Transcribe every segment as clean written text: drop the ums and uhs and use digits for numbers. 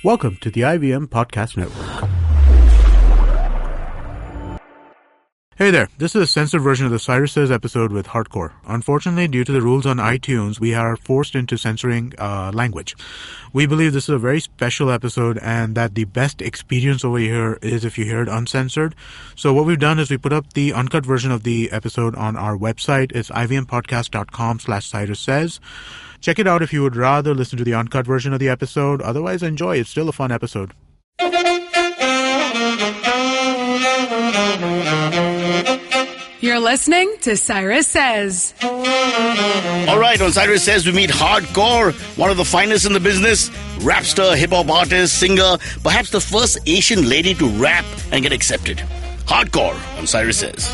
Welcome to the IVM Podcast Network. Hey there, this is a censored version of the Cyrus Says episode with Hardcore. Unfortunately, due to the rules on iTunes, we are forced into censoring language. We believe this is a very special episode and that the best experience over here is if you hear it uncensored. So what we've done is we put up the uncut version of the episode on our website. It's ivmpodcast.com/Cyrus Says. Check it out if you would rather listen to the uncut version of the episode. Otherwise, enjoy. It's still a fun episode. You're listening to Cyrus Says. All right, on Cyrus Says, we meet Hardcore, one of the finest in the business, rapster, hip-hop artist, singer, perhaps the first Asian lady to rap and get accepted. Hardcore on Cyrus Says.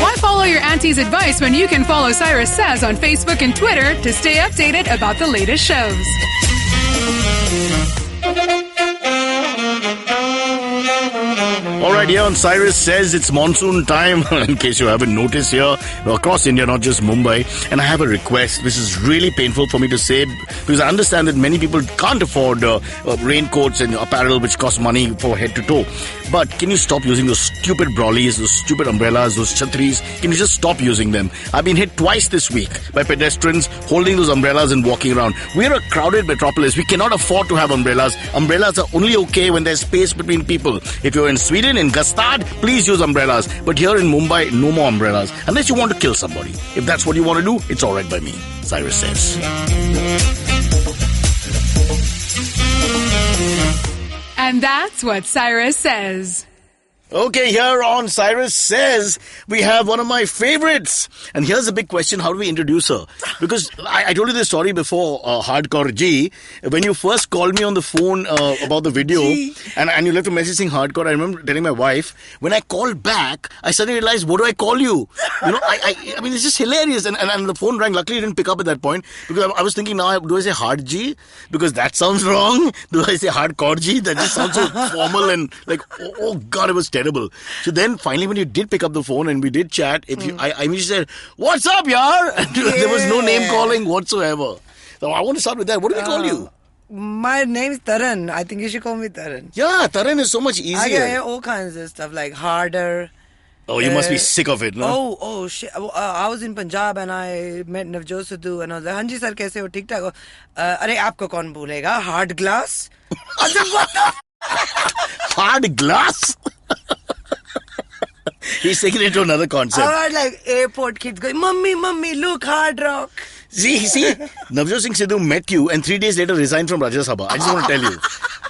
Why follow your auntie's advice when you can follow Cyrus Says on Facebook and Twitter to stay updated about the latest shows? All right, here on Cyrus Says, it's monsoon time, in case you haven't noticed here, across India, not just Mumbai. And I have a request. This is really painful for me to say because I understand that many people can't afford raincoats and apparel which cost money for head to toe. But can you stop using those stupid brollies, those stupid umbrellas, those chhatris? Can you just stop using them? I've been hit twice this week by pedestrians holding those umbrellas and walking around. We're a crowded metropolis. We cannot afford to have umbrellas. Umbrellas are only okay when there's space between people. If you're in Sweden, in Gastad, please use umbrellas. But here in Mumbai, no more umbrellas. Unless you want to kill somebody. If that's what you want to do, it's alright by me. Cyrus Says. And that's what Cyrus Says. Okay, here on Cyrus Says, we have one of my favorites. And here's the big question, how do we introduce her? Because I told you this story before, Hardcore G. When you first called me on the phone about the video, and you left a message saying Hardcore, I remember telling my wife, when I called back, I suddenly realized, what do I call you? You know, I mean, it's just hilarious. And the phone rang. Luckily, it didn't pick up at that point. Because I was thinking now, do I say Hard G? Because that sounds wrong. Do I say Hardcore G? That just sounds so formal and like, oh God, it was terrible. So then finally when you did pick up the phone and we did chat, I immediately said, what's up, yaar? And there was no name calling whatsoever. So I want to start with that. What do we call you? My name is Taran. I think you should call me Taran. Yeah, Taran is so much easier. I get all kinds of stuff like harder. Oh, you must be sick of it, no? Oh shit. I was in Punjab and I met Navjot Sidhu and I was like, Hanji sir, kaise ho? Theek thaak ho? Arey, aapko kaun bhulega? Hard glass? Hard glass? He's taking it to another concept. I was like airport kids going, Mummy, look, Hard Rock. See, Navjot Singh Sidhu met you and 3 days later resigned from Rajya Sabha. I just want to tell you.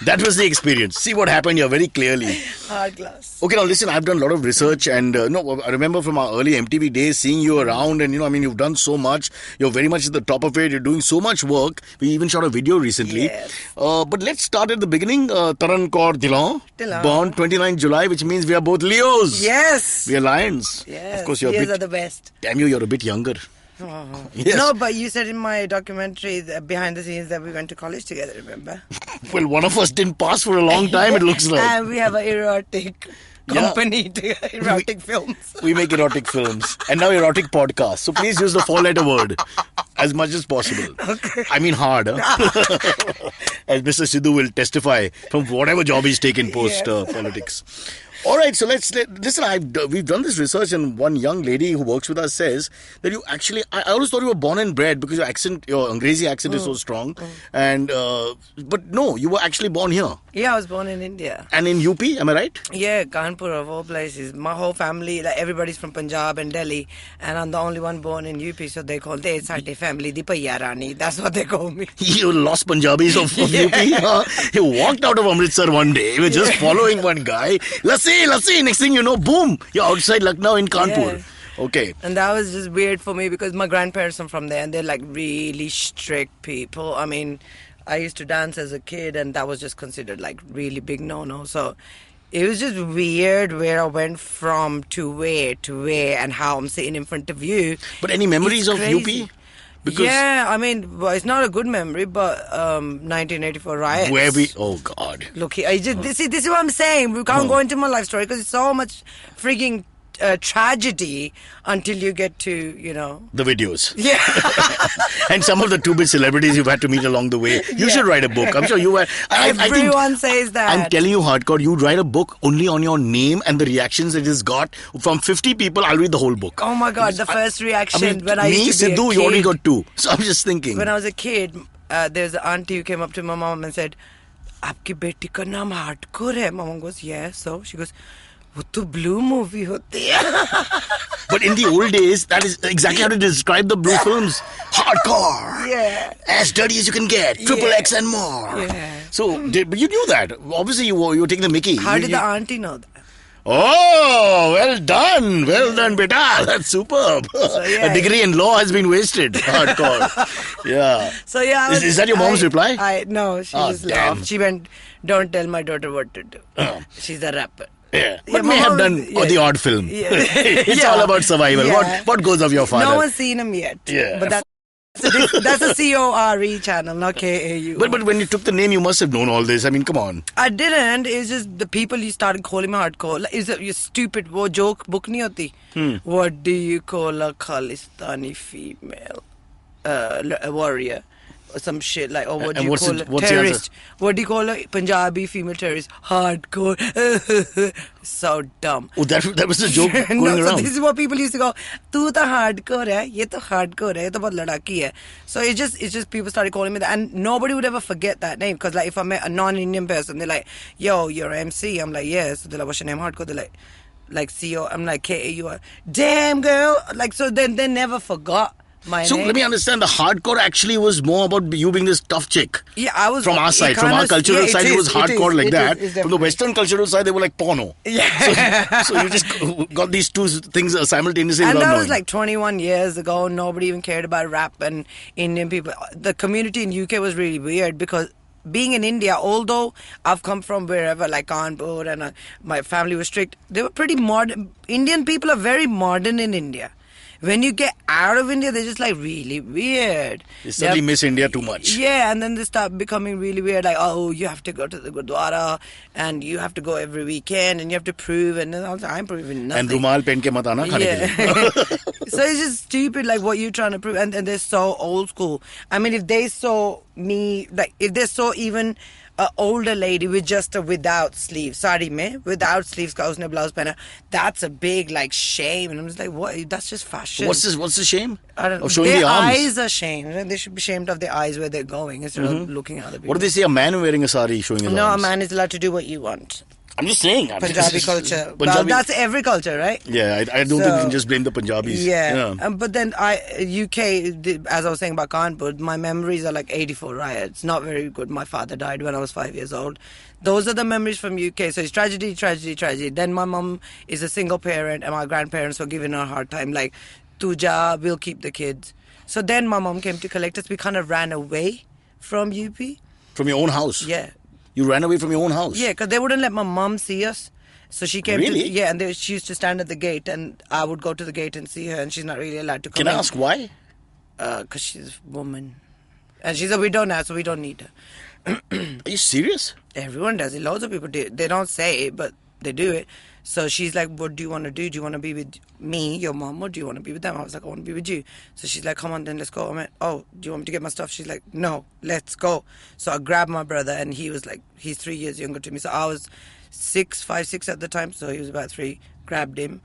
That was the experience. See what happened here very clearly. Hard glass. Okay, now listen, I've done a lot of research and I remember from our early MTV days seeing you around and you've done so much. You're very much at the top of it. You're doing so much work. We even shot a video recently. Yes. But let's start at the beginning. Taran Kaur Dhillon, born 29 July, which means we are both Leos. Yes. We are lions. Yes. Of course, you're Leos are the best. Damn you're a bit younger. Oh. Yes. No, but you said in my documentary behind the scenes that we went to college together, remember? Well, one of us didn't pass for a long time, it looks like. And we have an erotic company to erotic films. We make erotic films. And now erotic podcasts. So please use the 4-letter word as much as possible. Okay. I mean hard. Huh? As Mr. Sidhu will testify from whatever job he's taken post-politics. All right, so listen, we've done this research and one young lady who works with us says that you actually, I always thought you were born and bred because your Angrezi accent is so strong. And, but no, you were actually born here. Yeah, I was born in India. And in UP, am I right? Yeah, Kanpur of all places. My whole family, like everybody's from Punjab and Delhi. And I'm the only one born in UP, so they call it Sade family, the Payarani. That's what they call me. You lost Punjabis of UP. You walked out of Amritsar one day. You were just following one guy. Lassi. Next thing you know, boom, you're outside Lucknow in Kanpur. Yeah. Okay. And that was just weird for me because my grandparents are from there and they're like really strict people. I mean, I used to dance as a kid and that was just considered like really big no-no. So it was just weird where I went from to where and how I'm sitting in front of you. But any memories of UP? Because yeah, I mean, well, it's not a good memory, but 1984 riots. Oh God. Look, this is what I'm saying. We can't go into my life story because it's so much freaking tragedy until you get to, The videos. Yeah. And some of the 2-bit celebrities you've had to meet along the way. You should write a book. I'm sure you were. Everyone says that. I'm telling you, Hardcore, you'd write a book only on your name and the reactions it has got. From 50 people, I'll read the whole book. Oh my God, the first reaction when I used to be Sidhu, a kid. you only got 2. So I'm just thinking. When I was a kid, there's an auntie who came up to my mom and said, "Aapki beti ka naam Hardcore hai." My mom goes, "Yeah." So she goes, "वो तो blue movie होती है." But in the old days, that is exactly how to describe the blue films. Hardcore. Yeah. As dirty as you can get. Triple X and more. Yeah. So, but you knew that. Obviously, you were taking the mickey. How did the auntie know that? Oh, well done. Well done, beta. That's superb. yeah. A degree in law has been wasted. Hardcore. Yeah. So yeah. Is that your mom's reply? No, she just damn. laughed. She went, "Don't tell my daughter what to do. She's a rapper." Yeah. Yeah, But may have done the odd film. Yeah. It's all about survival. Yeah. What goes of your father? No one's seen him yet. Yeah. But that's a CORE channel, not KAU. But when you took the name, you must have known all this. I mean, come on. I didn't. It's just the people you started calling me Hardcore. Like, is it you stupid? वो joke book नहीं होती. What do you call a Khalistani female a warrior? Or some shit like, or what do you call a terrorist? What do you call a Punjabi female terrorist? Hardcore. So dumb. Oh, that was the joke going No, around. so this is what people used to go, "तू तो hardcore है, ये तो hardcore है, ये तो बहुत लड़ाकी है." So it's just people started calling me that, and nobody would ever forget that name, because like if I met a non-Indian person, they're like, "Yo, you're MC." I'm like, "Yes." So they're like, "What's your name?" Hardcore. They're like CO. I'm like, KAU. Damn, girl. Like, so then they never forgot my So name. let me understand, the hardcore actually was more about you being this tough chick. Yeah, I was From our side, from our cultural side, it was hardcore like that. From the Western cultural side, they were like porno. Yeah. So you just got these two things simultaneously And without that knowing. was like 21 years ago. Nobody even cared about rap and Indian people. The community in UK was really weird because being in India, although I've come from wherever, like Kanpur, and my family was strict, they were pretty modern. Indian people are very modern in India. When you get out of India, they're just like really weird. They suddenly miss India too much. Yeah, and then they start becoming really weird. Like, oh, you have to go to the Gurdwara, and you have to go every weekend, and you have to prove. And then I was like, I'm proving nothing. And rumal pen ke mat aana khane ke liye. So it's just stupid, like what you're trying to prove. And they're so old school. I mean, if they saw me, like if they saw even an older lady with just a without sleeves, sari mein, without sleeves, ka usne blouse pehna, that's a big like shame. And I'm just like, what? That's just fashion. What's the shame? I don't know. Of showing Their the arms. eyes are shamed. They should be shamed of their eyes where they're going instead of looking at other people. What do they say? A man wearing a sari showing his No, arms? a man is allowed to do what you want. I'm just saying. Punjabi culture. Well, Punjabi, that's every culture, right? yeah, I don't think we can just blame the Punjabis. Yeah. But then UK, as I was saying about Kanpur, my memories are like 84 riots. Not very good. My father died when I was 5 years old. Those are the memories from UK. So it's tragedy, tragedy, tragedy. Then my mum is a single parent and my grandparents were giving her a hard time. Like, Tuja, we'll keep the kids. So then my mum came to collect us. We kind of ran away from UP. From your own house? Yeah. You ran away from your own house? Yeah, because they wouldn't let my mum see us. So she came Really? she used to stand at the gate, and I would go to the gate and see her, and she's not really allowed to come Can I in. ask why? Because she's a woman. And she's a widow now, so we don't need her. Are you serious? Everyone does it. Loads of people do it. They don't say it, but they do it. So she's like, what do you want to do? Do you want to be with me, your mom, or do you want to be with them? I was like, I want to be with you. So she's like, come on, then let's go. I went, oh, do you want me to get my stuff? She's like, no, let's go. So I grabbed my brother, and he was like, he's 3 years younger to me. So I was 5, 6 at the time. So he was about 3. Grabbed him,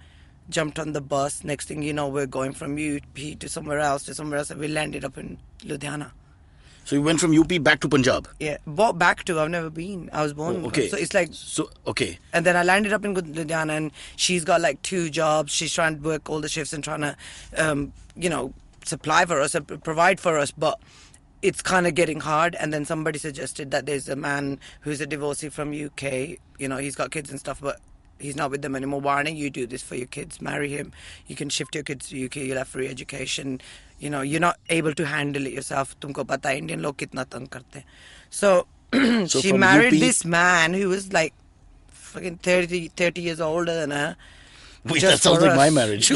jumped on the bus. Next thing you know, we're going from UP to somewhere else, and we landed up in Ludhiana. So you went from UP back to Punjab? Yeah, back to, I've never been. I was born. Okay. So it's like... So, okay. And then I landed up in Ludhiana, and she's got like 2 jobs. She's trying to work all the shifts and trying to, supply for us, provide for us. But it's kind of getting hard. And then somebody suggested that there's a man who's a divorcee from UK. He's got kids and stuff, but he's not with them anymore. Why don't you do this for your kids? Marry him. You can shift your kids to UK. You'll have free education. You're not able to handle it yourself. Tumko pata hai, Indian log kitna tang karte. So she married this man who was like fucking 30 years older than her. Wait, that sounds like my marriage.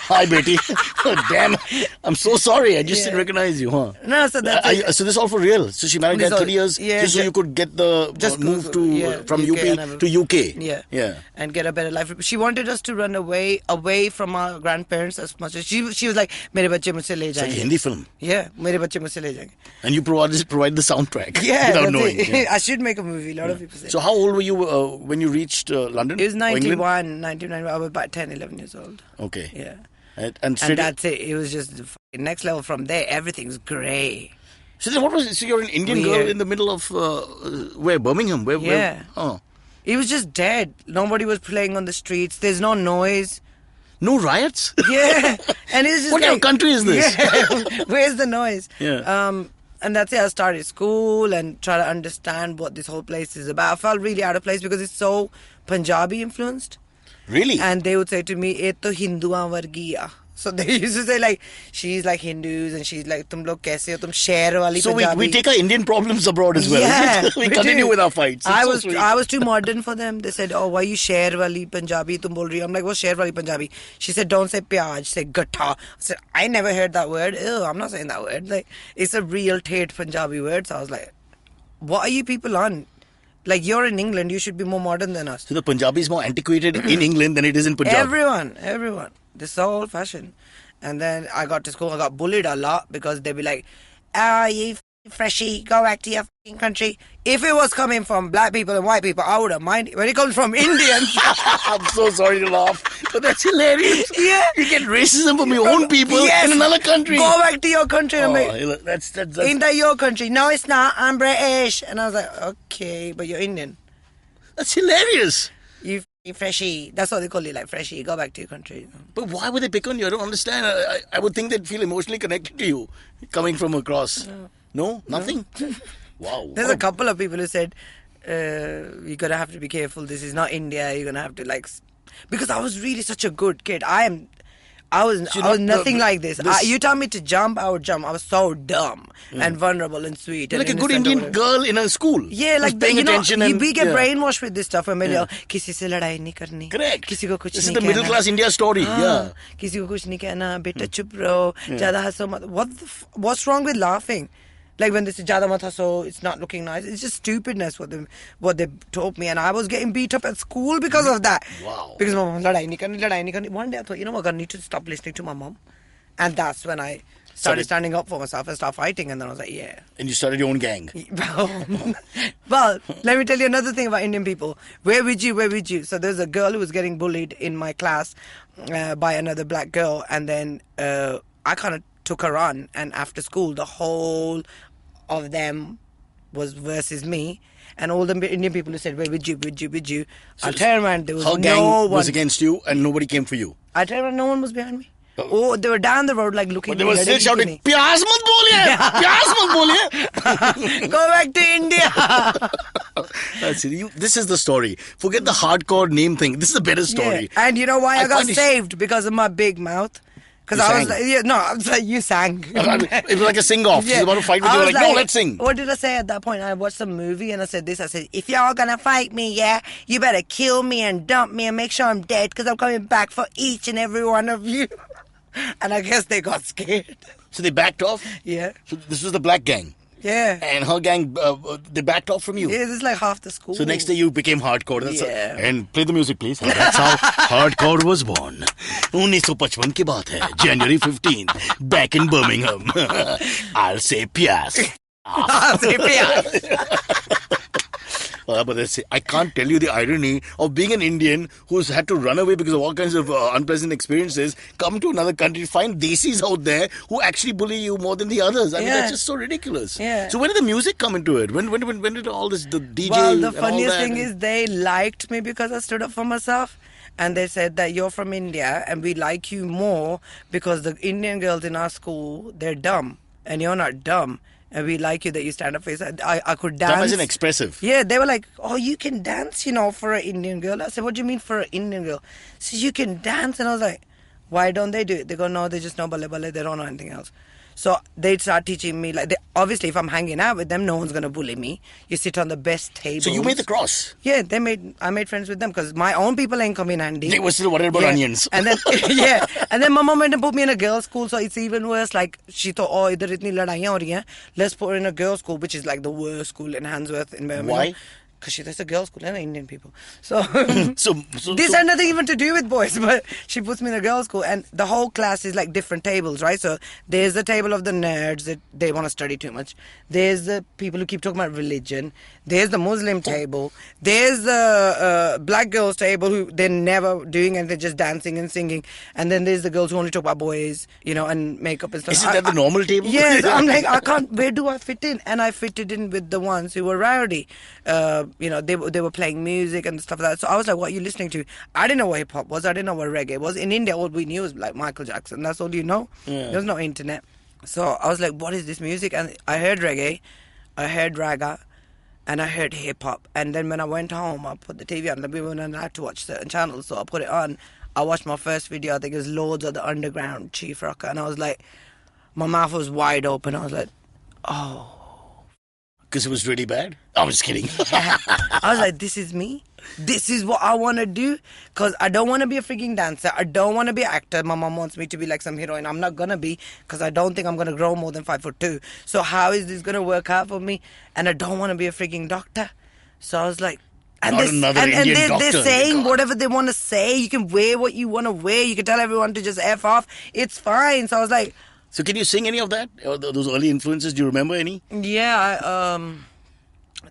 Hi, Betty. Oh, damn. I'm so sorry. I just didn't recognize you, huh? No, so that's it. So this is all for real. So she married This at all- 30 years yeah, just so you could get the move to from UK and UP to UK. Yeah. And get a better life. She wanted us to run away from our grandparents as much as she was like, "Mere bache mujhse le It's like a jayenge." Hindi film. Yeah, "Mere bache mujhse le jayenge." And you provide the soundtrack Yeah, without that's knowing. it. Yeah. I should make a movie. A lot of people say. So how old were you when you reached London? It was or England? 1991. I was about 10, 11 years old. Okay. Yeah. And straight And that's it. It was just the next level. From there, everything's grey. So then what was it? So you're an Indian girl Weird. in the middle of where? Birmingham? Where? Yeah. Oh. It was just dead. Nobody was playing on the streets. There's no noise. No riots? Yeah. And it's just What kind of country is this? Yeah. Where's the noise? Yeah. And that's it. I started school and try to understand what this whole place is about. I felt really out of place because it's so Punjabi influenced. Really? And they would say to me, "Ye to Hinduan vargiya." So they used to say like, she's like Hindus and she's like, "Tum log kaise ho? Tum sheher wali So Punjabi." we take our Indian problems abroad as well. Yeah, we continue do. with our fights. It's I so was sweet. I was too modern for them. They said, "Oh, why you sheher wali Punjabi tum bol rahi ho?" I'm like, "What's sheher wali Punjabi?" She said, "Don't say pyaj, say gatta." I said, "I never heard that word. Ew, I'm not saying that word. Like, it's a real Tate Punjabi word." So I was like, "What are you people on? Like, you're in England. You should be more modern than us." So the Punjabi is more antiquated in England than it is in Punjab. Everyone. This is so old fashioned. And then I got to school, I got bullied a lot because they'd be like, you freshie, go back to your fucking country. If it was coming from black people and white people, I would have minded. When it comes from Indians, I'm so sorry to laugh, but that's hilarious. Yeah. You get racism from your own people Yes. in another country. Go back to your country. Oh, I'm like, that's ain't that your country? No, it's not. I'm British. And I was like, okay, but you're Indian. that's hilarious. You f***ing freshie. That's what they call you, like freshie. Go back to your country. But why would they pick on you? I don't understand. I would think they'd feel emotionally connected to you coming from across. No? Nothing? Wow. There's a couple of people who said, you're going to have to be careful. This is not India. You're going to have to because I was really such a good kid. I was nothing like this. You tell me to jump, I would jump. I was so dumb and vulnerable and sweet. You're and like a good innocent Indian girl in a school. Yeah, like just paying attention. we get brainwashed with this stuff. And किसी से लड़ाई नहीं करनी. Correct. किसी को कुछ This नहीं is the middle कहना. class India story. Yeah. किसी को कुछ नहीं कहना. बेटा चुप रहो. ज़्यादा हंसो मत. What's wrong with laughing? Like when they say "Jada mat haso," it's not looking nice. It's just stupidness what they taught me, and I was getting beat up at school because of that. Wow. Because my mom ladai nahi karni. One day I thought, you know what, I need to stop listening to my mom, and that's when I started standing up for myself and start fighting. And then I was like, yeah. And you started your own gang. Well, let me tell you another thing about Indian people. Where would you? So there's a girl who was getting bullied in my class by another black girl, and then I kind of took her on, and after school the whole of them was versus me, and all the Indian people who said, "Where would you?" I turned around, there was Her gang no one. was against you and nobody came for you. I turned around, no one was behind me. Oh, they were down the road like looking. But they were still shouting, "Pyaz mat boliye! Pyaz mat boliye!" Go back to India. That's it. This is the story. Forget the hardcore name thing. This is a better story. Yeah. And you know why I got find it- saved? Because of my big mouth. Because You I was sang? like, I was like, you sang. It was like a sing-off. She's about to fight with I you. was Like, no, let's sing. What did I say at that point? I watched some movie and I said this. I said, if y'all gonna fight me, yeah, you better kill me and dump me and make sure I'm dead because I'm coming back for each and every one of you. And I guess they got scared. So they backed off? Yeah. So this was the black gang. Yeah. And her gang, they backed off from you. Yeah, this is like half the school. So next day you became hardcore. That's Yeah. And play the music, please. And that's how hardcore was born. 1955 की बात है. January 15th. Back in Birmingham. I'll say pyas. I'll say pyas. But I can't tell you the irony of being an Indian who's had to run away because of all kinds of unpleasant experiences, come to another country, find desis out there who actually bully you more than the others. I mean, that's just so ridiculous. Yeah. So when did the music come into it? When did all this, the DJ Well, the and all funniest that thing is they liked me because I stood up for myself. And they said that you're from India and we like you more because the Indian girls in our school, they're dumb. And you're not dumb. And we like you that you stand up for yourself. I could dance. Dumb as in expressive. Yeah, they were like, oh, you can dance, for an Indian girl. I said, what do you mean for an Indian girl? So you can dance. And I was like, Why don't they do it? They go, no, they just know balle balle. They don't know anything else. So they start teaching me, like, obviously if I'm hanging out with them, no one's going to bully me. You sit on the best table. So you made the cross? Yeah, I made friends with them because my own people ain't coming handy. They were still worried about onions. And then, and then my mom went and put me in a girls' school, so it's even worse. Like, she thought, oh, idhar itni ladaiyan ho rahi hain. Let's put her in a girls' school, which is like the worst school in Handsworth in Birmingham. Why? Because there's a girls' school and Indian people. So, so this had nothing even to do with boys, but she puts me in a girls' school, and the whole class is like different tables, right? So there's the table of the nerds that they want to study too much. There's the people who keep talking about religion. There's the Muslim table. There's the black girls' table who they're never doing and they're just dancing and singing. And then there's the girls who only talk about boys, and makeup and stuff. Isn't that the normal table? Yeah, I'm like, I can't. Where do I fit in? And I fitted in with the ones who were rowdy. They were playing music and stuff like that. So I was like, what are you listening to? I didn't know what hip hop was. I didn't know what reggae was. In India, all we knew was like Michael Jackson. That's all you know. Yeah. There's no internet. So I was like, what is this music? And I heard reggae, I heard raga, and I heard hip hop. And then when I went home, I put the TV on. We weren't allowed to watch certain channels, so I put it on. I watched my first video. I think it was Lords of the Underground, Chief Rocker. And I was like, my mouth was wide open. I was like, oh. Because it was really bad? I'm just kidding. I was like, this is me. This is what I want to do. Because I don't want to be a freaking dancer. I don't want to be an actor. My mom wants me to be like some heroine. I'm not going to be, because I don't think I'm going to grow more than 5'2". So how is this going to work out for me? And I don't want to be a freaking doctor. So I was like, and they're saying whatever they want to say. You can wear what you want to wear. You can tell everyone to just F off. It's fine. So I was like... So can you sing any of that? Or those early influences, do you remember any? Yeah,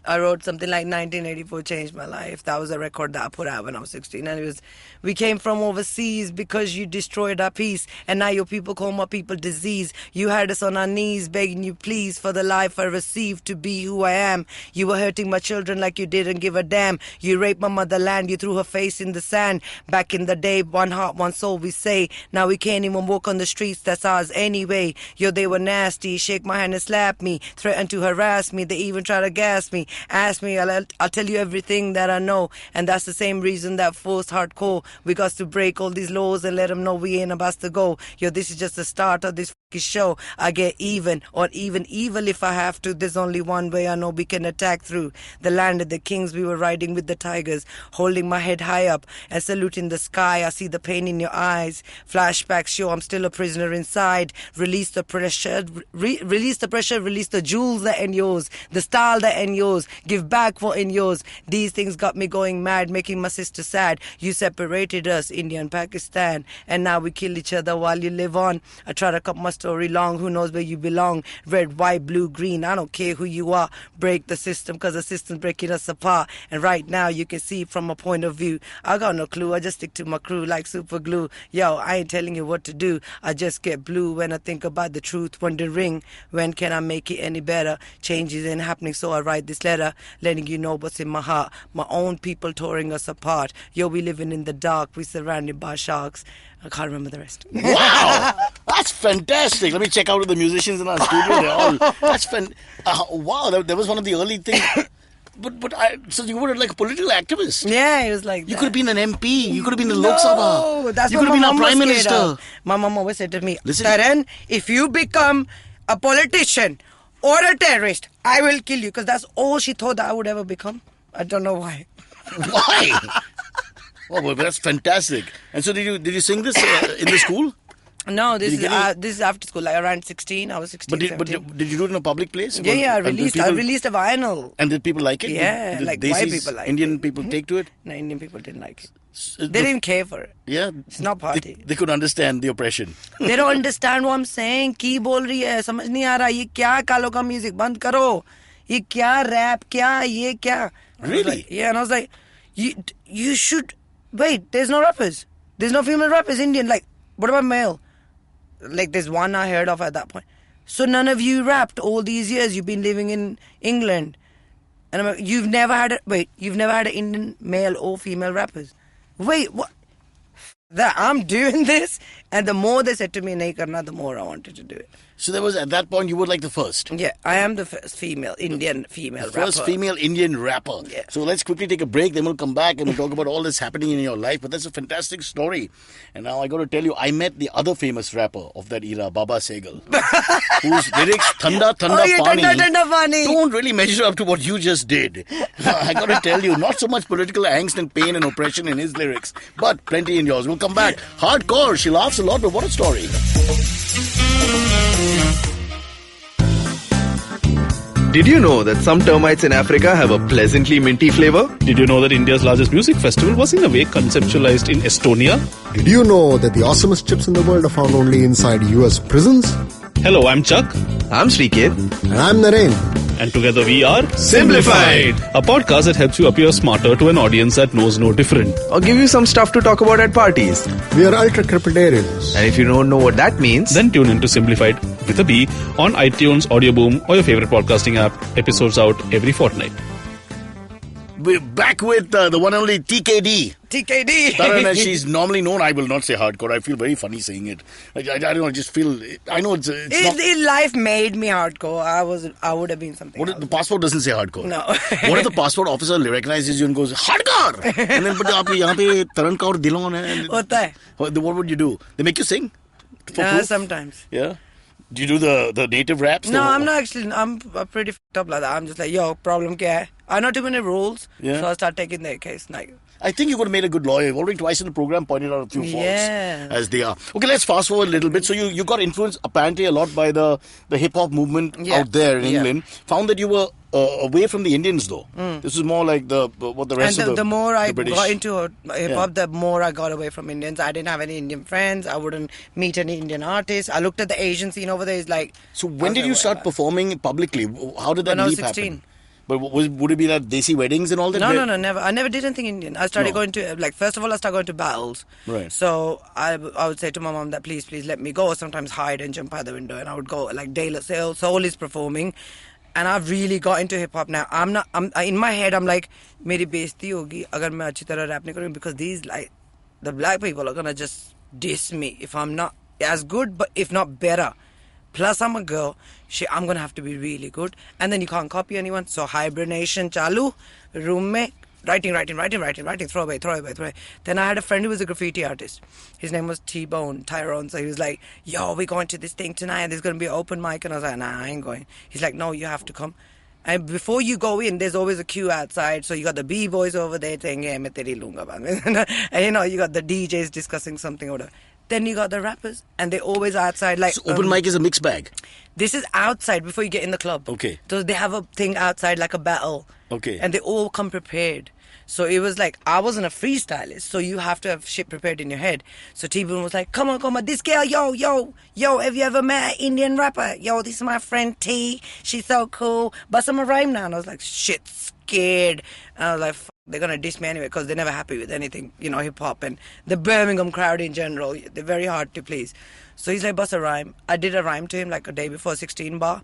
I wrote something like 1984 Changed My Life. That was a record that I put out when I was 16. And it was, we came from overseas because you destroyed our peace. And now your people call my people disease. You had us on our knees begging you please for the life I received to be who I am. You were hurting my children like you didn't give a damn. You raped my motherland. You threw her face in the sand. Back in the day, one heart, one soul, we say. Now we can't even walk on the streets. That's ours anyway. Yo, they were nasty. Shake my hand and slap me. Threatened to harass me. They even try to gas me. Ask me, I'll tell you everything that I know. And that's the same reason that forced hardcore. We got to break all these laws and let them know we ain't about to go. Yo, this is just the start of this show. I get even, or even evil if I have to. There's only one way I know we can attack through. The land of the kings, we were riding with the tigers, holding my head high up and saluting the sky. I see the pain in your eyes. Flashbacks show I'm still a prisoner inside. Release the pressure, release the pressure, release the jewels that ain't yours, the style that ain't yours. Give back what ain't yours. These things got me going mad, making my sister sad. You separated us, India and Pakistan, and now we kill each other while you live on. I try to cut my story long. Who knows where you belong? Red, white, blue, green. I don't care who you are. Break the system, because the system's breaking us apart. And right now you can see from a point of view. I got no clue. I just stick to my crew like super glue. Yo, I ain't telling you what to do. I just get blue when I think about the truth. Wondering when can I make it any better? Changes ain't happening, so I write this letter, letting you know what's in my heart. My own people tearing us apart. Yo, we living in the dark. We surrounded by sharks. I can't remember the rest. Wow, that's fantastic. Let me check out the musicians in our studio. They're all, that's wow, that was one of the early things. So you were like a political activist. Yeah, it was like you that. could have been an MP. You could have been the Lok Sabha. That's you what could have my been a mom prime was minister. scared of. My mom always said to me, Listen. Taran, if you become a politician or a terrorist, I will kill you. Because that's all she thought that I would ever become. I don't know why. Why? Oh, well, that's fantastic. And so did you sing this in the school? No, this is after school, like around 16. I was 16, But did you do it in a public place? Yeah, I released a vinyl. And did people like it? Yeah, did like Desis, white people like Indian it. people take to it? No, Indian people didn't like it. They didn't care for it. Yeah. It's not party. They could understand the oppression. They don't understand what I'm saying. Ki bol rahi hai? Samajh nahi aa raha. Ye kya kaalo ka music? Band karo. Ye kya rap? Kya? Ye kya? Really? Yeah, and I was like, you should... Wait, there's no rappers. There's no female rappers, Indian. Like, what about male? Like, there's one I heard of at that point. So none of you rapped all these years. You've been living in England. And I'm like, you've never had an Indian male or female rappers. Wait, what? that I'm doing this. And the more they said to me, nahi karna, the more I wanted to do it. So there was, at that point, you were like the first. Yeah, I am the first Indian female rapper. First female Indian rapper. Yeah. So let's quickly take a break, then we'll come back and we'll talk about all that's happening in your life. But that's a fantastic story. And now I got to tell you, I met the other famous rapper of that era, Baba Segal, whose lyrics, Thanda Thanda Pani, Thanda Pani, don't really measure up to what you just did. I got to tell you, not so much political angst and pain and oppression in his lyrics, but plenty in yours. We'll come back. Hardcore, she laughs a lot, but what a story. Did you know that some termites in Africa have a pleasantly minty flavor? Did you know that India's largest music festival was in a way conceptualized in Estonia? Did you know that the awesomest chips in the world are found only inside US prisons? Hello, I'm Chuck. I'm Srikit. And I'm Naren. And together we are Simplified, a podcast that helps you appear smarter to an audience that knows no different. Or give you some stuff to talk about at parties. We are ultra-crepidarians. And if you don't know what that means, Then tune into Simplified with a B on iTunes, Audio Boom, or your favorite podcasting app. Episodes out every fortnight. We're back with the one and only TKD. TKD. Taran, as she's normally known, I will not say hardcore. I feel very funny saying it. I don't know, I just feel, I know it's not... Life made me hardcore. I would have been something What else. if the passport doesn't say hardcore? No. What if the passport officer recognizes you and goes, hardcore? And then, but aap yahan pe Taran Kaur Dhillon hai. and- Hota hai. What would you do? They make you sing? For proof? Sometimes. Yeah? Do you do the native raps? No, I'm not actually. I'm pretty fucked up like that. I'm just like, yo, problem kya hai? I know too many rules, Yeah. so I start taking their case. Like, I think you could have made a good lawyer. You've already twice in the program pointed out a few faults Yeah. as they are. Okay, let's fast forward a little bit. So you got influenced apparently a lot by the hip hop movement Yeah. out there in Yeah. England. Found that you were away from the Indians though. This is more like what the rest and of the more I the British. got into hip hop, the more I got away from Indians. I didn't have any Indian friends. I wouldn't meet any Indian artists. I looked at the Asian scene over there. It's like. So when did you start performing publicly? How did that When I was leap 16. happen? But would it be that desi weddings and all that? No, never. I never did anything Indian. I started going to, first of all, I started going to battles. Right. So I would say to my mom that please let me go. Sometimes hide and jump out the window. And I would go, like, De La Soul is performing. And I've really got into hip hop now. I'm in my head, I'm like, meri बेइज्जती होगी अगर मैं अच्छी तरह rap नहीं करूँगी, because these, like, the black people are gonna just diss me if I'm not as good, but if not better. Plus, I'm a girl. I'm going to have to be really good. And then you can't copy anyone. So, hibernation, chalu, room mein, writing, throw away. Then I had a friend who was a graffiti artist. His name was Taran. So he was like, yo, we're going to this thing tonight. There's going to be an open mic. And I was like, nah, I ain't going. He's like, no, you have to come. And before you go in, there's always a queue outside. So you got the B-boys over there saying, yeah, main teri lunga. And, you got the DJs discussing something or whatever. Then you got the rappers, and they're always outside. Like, So open mic is a mixed bag. this is outside before you get in the club. Okay. So they have a thing outside, like a battle. Okay. And they all come prepared. So it was like, I wasn't a freestylist, so you have to have shit prepared in your head. So T-Boone was like, come on, this girl, yo, have you ever met an Indian rapper? Yo, this is my friend T. She's so cool. Bust him a rhyme now. And I was like, shit, scared. And I was like, they're going to diss me anyway because they're never happy with anything, hip-hop. And the Birmingham crowd in general, they're very hard to please. So he's like, bust a rhyme. I did a rhyme to him like a day before, 16 bar.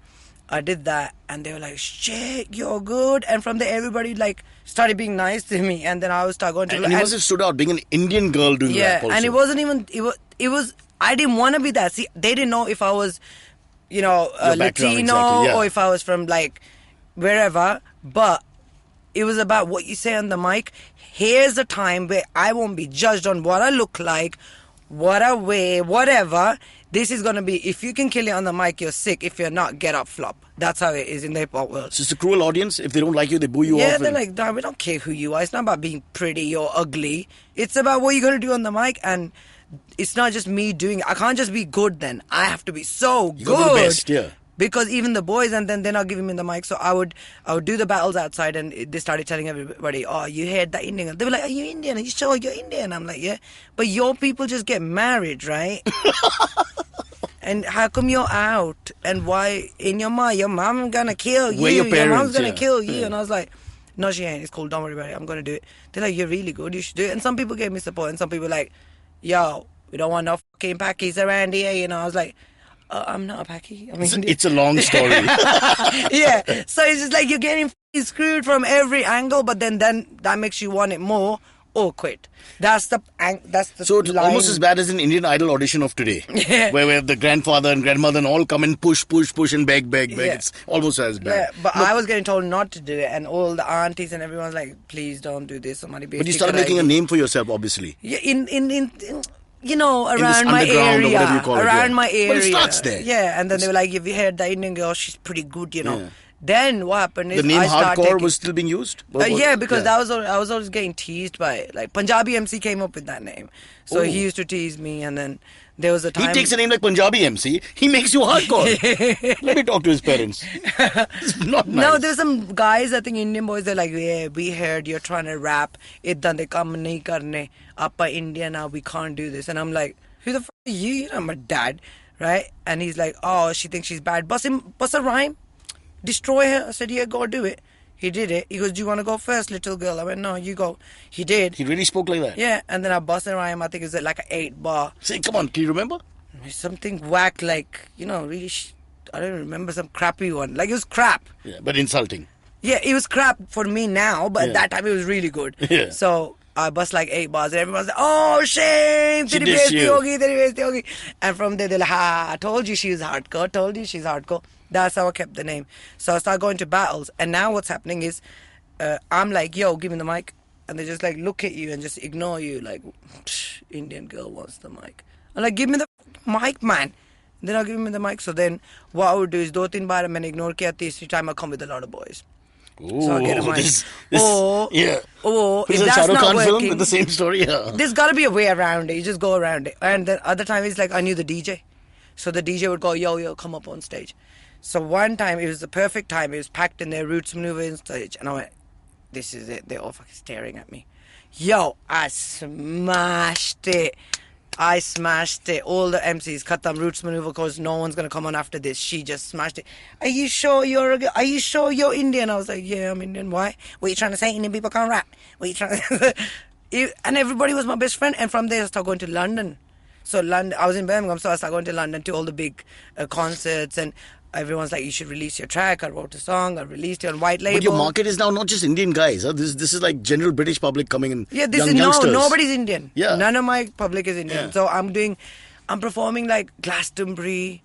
I did that, and they were like, shit, you're good. And from there, everybody, started being nice to me. And then I would start going to... And you must have stood out being an Indian girl doing rap also. And it wasn't even... It was I didn't want to be that. See, they didn't know if I was, Latino exactly, yeah. or if I was from, wherever. But it was about what you say on the mic. Here's a time where I won't be judged on what I look like, what I wear, whatever. This is going to be, if you can kill it on the mic, you're sick. If you're not, get up, flop. That's how it is in the hip-hop world. So it's a cruel audience. If they don't like you, they boo you off. Yeah, they're like, nah, we don't care who you are. It's not about being pretty or ugly. It's about what you're going to do on the mic. And it's not just me doing it. I can't just be good then. I have to be so You good. got to be the best, yeah. Because even the boys, and then they're not giving me the mic. So I would do the battles outside, and they started telling everybody, oh, you heard that Indian. They were like, are you Indian? Are you sure you're Indian? I'm like, yeah. But your people just get married, right? And how come you're out? And why in your mom gonna kill you? Where your parents, mom's gonna yeah. kill you. Yeah. And I was like, no, she ain't. It's cool. Don't worry about it. I'm gonna do it. They're like, you're really good. You should do it. And some people gave me support, and some people were like, yo, we don't want no fucking Pakis around here. I was like, I'm not a Paki. I mean, It's a long story. yeah. So it's just like you're getting f***ing screwed from every angle, but then that makes you want it more. or quit. That's the So it's line. almost as bad as an Indian Idol audition of today, where the grandfather and grandmother and all come and push and beg. Yeah. It's almost as bad. Yeah, but I was getting told not to do it, and all the aunties and everyone's like, "Please don't do this." But you started making a name for yourself, obviously. Yeah, in you know, this around my underground or area, whatever you call it, around yeah. my area. But it starts there. Yeah, and then they were like, "If you heard the Indian girl, she's pretty good," you know. Yeah. Then what happened is The name I started hardcore was still being used? yeah, because I was always getting teased by it. Like Punjabi MC came up with that name, so he used to tease me, and then there was a time He takes a name like Punjabi MC, he makes you hardcore. Let me talk to his parents. It's not nice. No, there's some guys, I think Indian boys, they're like, yeah, we heard you're trying to rap. Idhan de kam nahi karne. Appa Indian now, we can't do this. And I'm like, who the f*** are you? You're not my dad, right? And he's like, oh, she thinks she's bad. Bust a rhyme. Destroy her. I said, yeah, go do it. He did it. He goes, do you want to go first, little girl? I went, no, you go. He did. He really spoke like that? Yeah, and then I bust a rhyme. I think it was like an 8-bar. Say, come on, can you remember? Something whack, like, you know, really, I don't remember, some crappy one. Like, it was crap. Yeah, but insulting. Yeah, it was crap for me now, but Yeah. at that time it was really good. Yeah. So I bust like 8 bars and everyone's like, oh, shame, She teri dissed besti you. hogi. And from there they're like, I told you she's hardcore. That's how I kept the name. So I started going to battles, and now what's happening is I'm like, yo, give me the mic. And they just like look at you and just ignore you, like, Indian girl wants the mic. I'm like, give me the mic, man. Then I'll give me the mic. So then what I would do is 2-3 baar maine ignore kiya, teesri time I come with a lot of boys. Ooh, So I get a mic. this, yeah. This If is a that's Shah Rukh not Khan film working, with the same story. Yeah. there's got to be a way around it. You just go around it. And then other time it's like I knew the DJ. So the DJ would go, yo, come up on stage. So one time, it was the perfect time. It was packed in their Roots Maneuver on stage. And I went, this is it. They're all fucking staring at me. Yo, I smashed it. All the MCs cut them Roots Maneuver because no one's going to come on after this. She just smashed it. Are you sure you're Indian? I was like, yeah, I'm Indian. Why? What are you trying to say? Indian people can't rap. What are you trying to And everybody was my best friend. And from there, I started going to London. So London, I was in Birmingham, so I started going to London to all the big concerts, and everyone's like, you should release your track. I wrote a song, I released it on white label. But your market is now not just Indian guys. Huh? This is like general British public coming in. Yeah, youngsters. nobody's Indian. Yeah. None of my public is Indian. Yeah. So I'm performing like Glastonbury,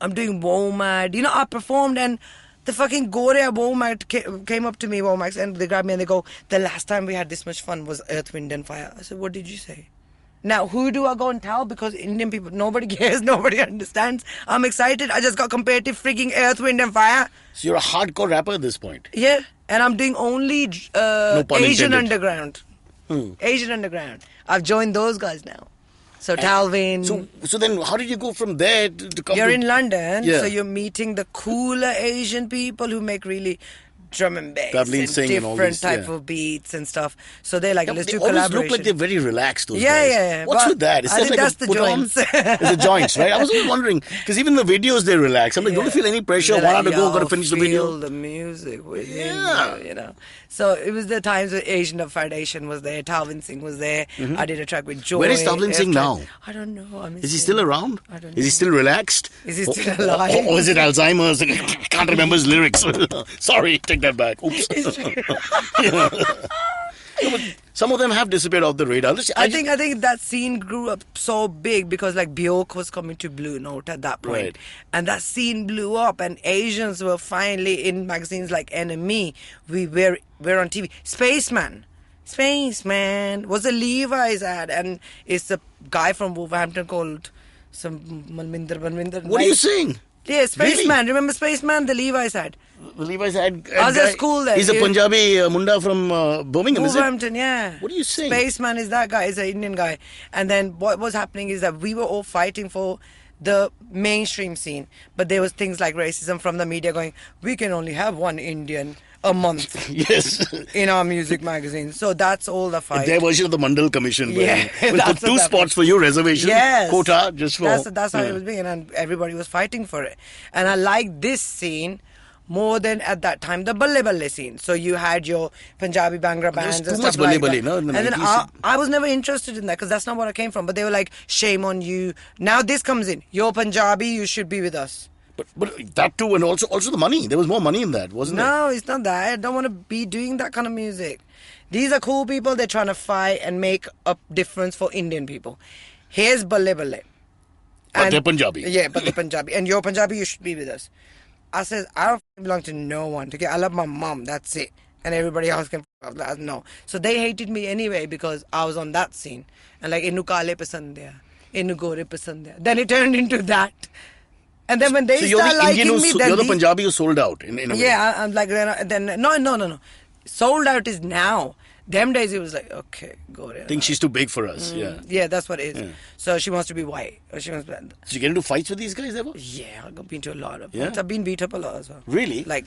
I'm doing WOMAD. You know, I performed and the fucking Gorea WOMAD came up to me, WOMAX, and they grabbed me and they go, the last time we had this much fun was Earth, Wind and Fire. I said, what did you say? Now, who do I go and tell? Because Indian people, nobody cares, nobody understands. I'm excited. I just got compared to freaking Earth, Wind and Fire. So you're a hardcore rapper at this point. Yeah, and I'm doing only pun Asian intended. Underground. Asian Underground. I've joined those guys now. So Talvin. So then how did you go from there to come You're to... in London, Yeah. so you're meeting the cooler Asian people who make really drum and bass Babbling, and sing and all different these, type yeah. of beats and stuff. So they're like, Yeah, let's they do always collaboration. look like they're very relaxed, those Yeah, guys. yeah. What's But with that? Is I think like that's a the put on? joints. It's the joints, right? I was always wondering, because even in the videos they relax. I'm like, don't you feel any pressure? They're 1 hour like, to go, "Yo, got to finish the video. feel the music within Yeah. you, you know. So it was the times that Asian Up Foundation was there, Talvin Singh was there. I did a track with Joy. Where is Talvin Singh now? I don't know. I miss Is he him. still around? I don't Is he know. still relaxed? Is he still alive? Or is it Alzheimer's? Can't remember his lyrics. Sorry, take that back. Oops. Some of them have disappeared off the radar. I think that scene grew up so big because like Bjork was coming to Blue Note at that point. Right. And that scene blew up and Asians were finally in magazines like Enemy. We're on TV. Spaceman was a Levi's ad, and it's a guy from Wolverhampton called some Malminder. What are you saying? Yeah, Spaceman. Really? Remember Spaceman? The Levi's ad. The Levi's ad. I was at school then. He's a Punjabi Munda from Birmingham, is it? Wolverhampton, yeah. What are you saying? Spaceman is that guy, is an Indian guy. And then what was happening is that we were all fighting for the mainstream scene. But there was things like racism from the media going, we can only have one Indian a month Yes. in our music magazine. So that's all the fight. Their version of the Mandal Commission. where Yeah, We'll that's put two what that spots was. for you, reservation, Yes. quota, just for... That's how it was being, and everybody was fighting for it. And I liked this scene more than at that time the Balle Balle scene. So you had your Punjabi Bhangra bands too and much stuff like Balle that. Balle, no, in the And then 90s. I was never interested in that because that's not where I came from. But they were like, shame on you. Now this comes in. You're Punjabi, you should be with us. But that too, and also the money. There was more money in that, wasn't there? No, it's not that. I don't want to be doing that kind of music. These are cool people. They're trying to fight and make a difference for Indian people. Here's Balle Balle. But they're Punjabi. Yeah, but they're Punjabi. And you're Punjabi, you should be with us. I said, I don't belong to no one. Okay? I love my mom. That's it. And everybody else can no. So they hated me anyway because I was on that scene. And like, Innu Kale Pasand Hai, Innu Gore Pasand Hai. Then it turned into that. And then when they start liking me, then you're the Punjabi who sold out in a way. Yeah, I'm like, then no. Sold out is now. Them days it was like, okay, go there. I think she's too big for us. Yeah. Yeah, that's what it is. Yeah. So she wants to be white. Or she wants to be... Did you get into fights with these guys ever? Yeah, I've been to a lot of Yeah? I've been beat up a lot as well. Really? Like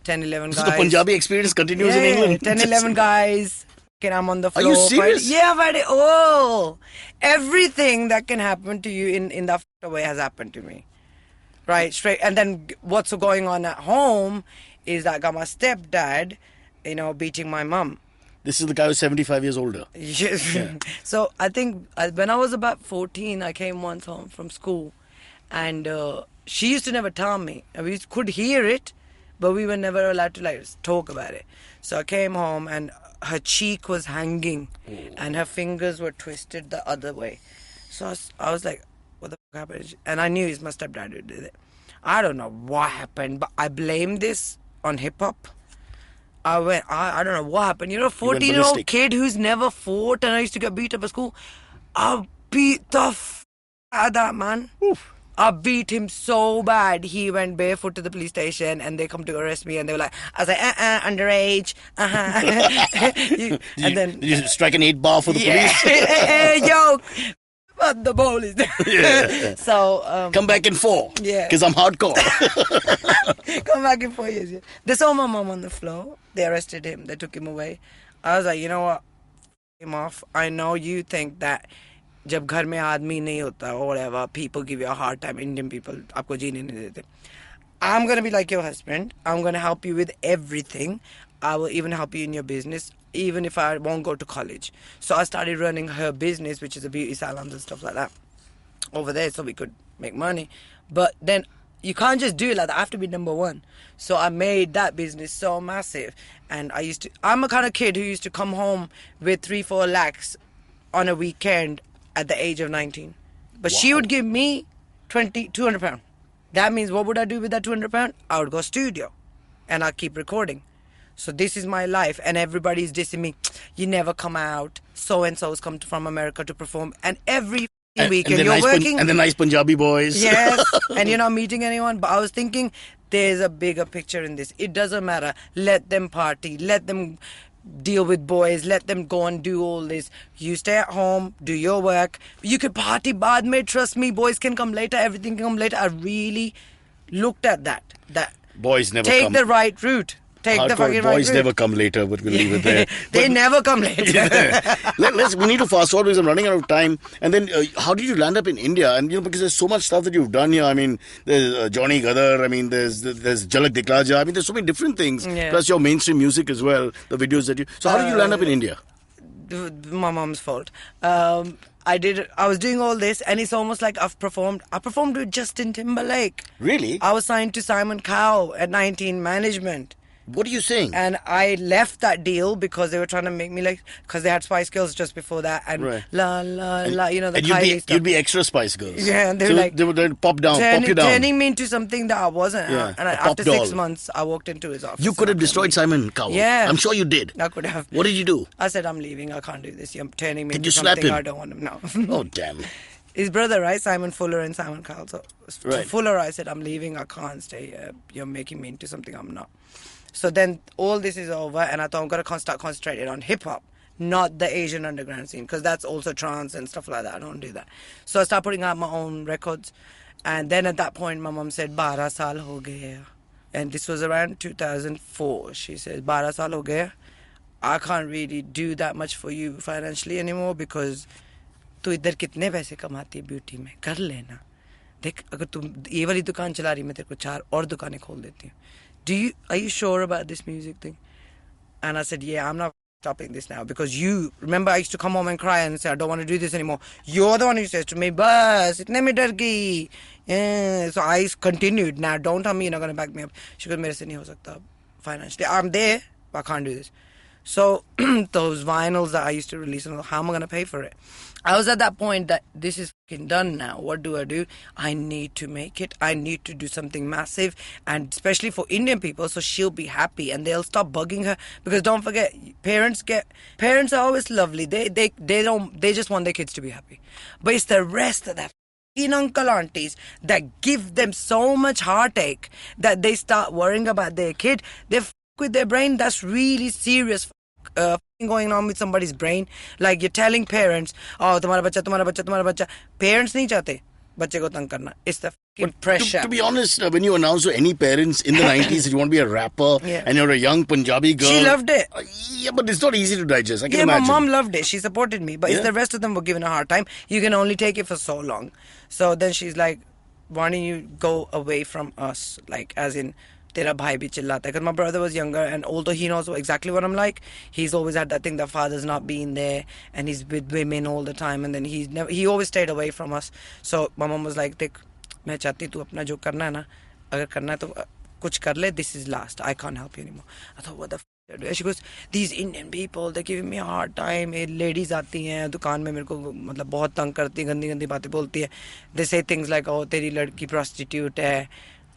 10, 11 So guys. the Punjabi experience continues in England? 10, 11 guys. Okay, I'm on the floor. Are you serious? Yeah, but everything that can happen to you in that way has happened to me. Right, straight. And then what's going on at home is that I got my stepdad, beating my mum. This is the guy who's 75 years older. Yes. Yeah. So I think when I was about 14, I came once home from school, and she used to never tell me. We could hear it, but we were never allowed to talk about it. So I came home, and her cheek was hanging, and her fingers were twisted the other way. So I was like, what the fuck happened? And I knew it's my stepdad who did it. I don't know what happened, but I blamed this on hip-hop. I don't know what happened. 14-year-old kid who's never fought, and I used to get beat up at school. I beat the out of that man. Oof. I beat him so bad. He went barefoot to the police station, and they come to arrest me, and they were like, I was like, underage. Did you strike an 8-bar for the police? Hey, yo. But the ball is there. Yeah. So come back in 4. Yeah. Because I'm hardcore. Come back in 4 years. Yeah. They saw my mom on the floor. They arrested him. They took him away. I was like, you know what? Him off. I know you think that जब घर में आदमी नहीं होता or whatever, people give you a hard time. Indian people आपको जीने नहीं देते. I'm gonna be like your husband. I'm gonna help you with everything. I will even help you in your business, even if I won't go to college. So I started running her business, which is a beauty salons and stuff like that, over there, so we could make money. But then you can't just do it like that. I have to be number one. So I made that business so massive. And I'm a kind of kid who used to come home with 3-4 lakhs on a weekend at the age of 19. But she would give me 200 pounds. That means what would I do with that 200 pounds? I would go studio and I'd keep recording. So this is my life, and everybody's dissing me. You never come out. So-and-so's come from America to perform. And every weekend you're working. And the nice Punjabi boys. Yes, and you're not meeting anyone. But I was thinking, there's a bigger picture in this. It doesn't matter. Let them party. Let them deal with boys. Let them go and do all this. You stay at home, do your work. You could party baad mein, trust me. Boys can come later. Everything can come later. I really looked at that. Boys never take come. the right route. Take the fucking right boys route. never come later, but we'll leave it there. They never come later. We need to fast forward because I'm running out of time. And then, how did you land up in India? And because there's so much stuff that you've done here. I mean, there's Johnny Gadar. I mean, there's Jalak Diklaja. I mean, there's so many different things. Yeah. Plus your mainstream music as well. The videos that you. So how did you land up in India? My mom's fault. I was doing all this, and it's almost like I performed with Justin Timberlake. Really? I was signed to Simon Cowell at 19 management. What are you saying? And I left that deal because they were trying to make me because they had Spice Girls just before that, and right. la, the and Kylie stuff. you'd be extra Spice Girls. Yeah, and they were they'd pop you down. Turning me into something that I wasn't. Yeah, and a after pop 6 doll. months, I walked into his office. You could have destroyed Simon Cowell. Yeah. I'm sure you did. I could have. What did you do? I said, I'm leaving. I can't do this. You're turning me Did into you slap something him? I don't want to know. Oh, damn. His brother, right? Simon Fuller and Simon Cowell. So Right. to Fuller, I said, I'm leaving. I can't stay here. You're making me into something I'm not. So then all this is over, and I thought I'm going to start concentrating on hip-hop, not the Asian underground scene, because that's also trance and stuff like that. I don't do that. So I started putting out my own records. And then at that point, my mom said, 12 saal ho gaya. And this was around 2004. She said, 12 saal ho gaya. I can't really do that much for you financially anymore because तू इधर कितने पैसे कमाती है beauty में कर लेना देख अगर तू ये वाली दुकान चला रही मैं तेरे को 4 और दुकानें खोल देती हूँ are you sure about this music thing? And I said, yeah, I'm not stopping this now because you remember I used to come home and cry and say I don't want to do this anymore. You're the one who says to me, "Bas, itne mein dar gayi." Yeah. So I continued. Now don't tell me you're not going to back me up. She goes, "Mere se nahi ho sakta financially. I'm there, but I can't do this." So those vinyls that I used to release, how am I going to pay for it? I was at that point that this is fucking done now. What do? I need to make it. I need to do something massive, and especially for Indian people, so she'll be happy and they'll stop bugging her. Because don't forget, parents are always lovely. They just want their kids to be happy. But it's the rest of that uncle aunties that give them so much heartache that they start worrying about their kid. They with their brain. That's really serious going on with somebody's brain. Like you're telling parents, "Oh, tumhara bacha." Parents nahi chahte bacche ko tang karna. It's the pressure. To be honest, when you announce to any parents in the 90s that you want to be a rapper and you're a young Punjabi girl, she loved it. Yeah, but it's not easy to digest. I can imagine. My mom loved it. She supported me, but it's the rest of them were giving a hard time. You can only take it for so long. So then she's like, "Why don't you go away from us?" Like as in. Tera bhai bhi chillata. Because my brother was younger, and although he knows exactly what I'm like, he's always had that thing that father's not being there, and he's with women all the time, and then he always stayed away from us. So my mom was like, "Dekh, main chahti tu apna jo karna hai na, agar karna hai to kuch kar le. This is last. I can't help you anymore." I thought, what the f***? She goes, "These Indian people, they're giving me a hard time. Ladies aati hain दुकान में मेरे को मतलब बहुत तंग करती हैं, गंदी गंदी बातें बोलती है. They say things like, oh, तेरी लड़की prostitute hai."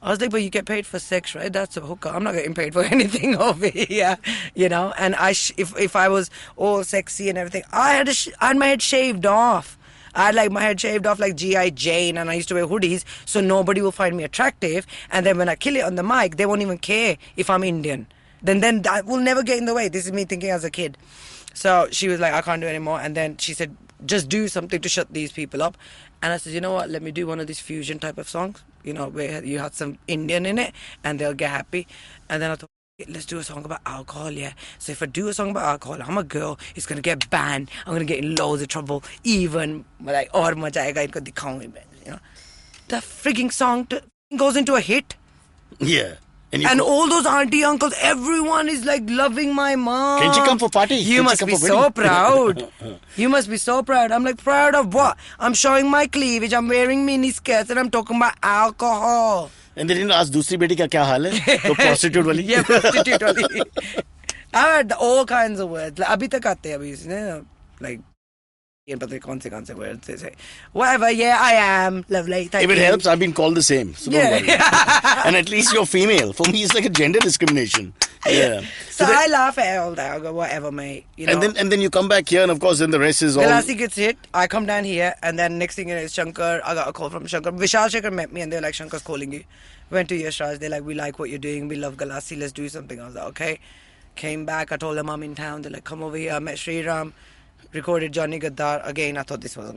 I was like, "But you get paid for sex, right? That's a hookah. I'm not getting paid for anything over here, you know." And if I was all sexy and everything, I had my head shaved off. I had like my head shaved off like G.I. Jane, and I used to wear hoodies, so nobody will find me attractive. And then when I kill it on the mic, they won't even care if I'm Indian. Then that will never get in the way. This is me thinking as a kid. So she was like, "I can't do it anymore." And then she said, "Just do something to shut these people up." And I said, "You know what? Let me do one of these fusion type of songs, you know, where you had some Indian in it and they'll get happy." And then I thought, let's do a song about alcohol, yeah. So if I do a song about alcohol, I'm a girl, it's going to get banned. I'm going to get in loads of trouble. Even, like, aur maja aayega, inko dikhaungi, you know. The frigging song goes into a hit. Yeah. And all those auntie uncles, everyone is like loving my mom. Can she come for party? You must be so proud. You must be so proud. I'm like, proud of what? I'm showing my cleavage. I'm wearing mini skirts and I'm talking about alcohol. And they didn't ask, "Dusri beti ka kya haal hai?" So prostitute wali. Yeah, prostitute wali. I heard all kinds of words. Like, abhi tak aate hain, abhi, you know, like. Words they say. Whatever, yeah, I am. Lovely. Thank if it you. helps, I've been called the same. So don't worry. And at least you're female. For me, it's like a gender discrimination. Yeah. So I laugh at all that. I go, whatever, mate. You know? And then you come back here, and of course, then the rest is all. Velocity gets hit. I come down here, and then next thing you know, it's Shankar. I got a call from Shankar. Vishal Shankar met me, and they're like, "Shankar's calling you." Went to Yash Raj. They're like, "We like what you're doing. We love Galassi. Let's do something." I was like, "Okay." Came back. I told them I'm in town. They're like, "Come over here." I met Sri Ram. Recorded Johnny Gaddar. Again, I thought this was I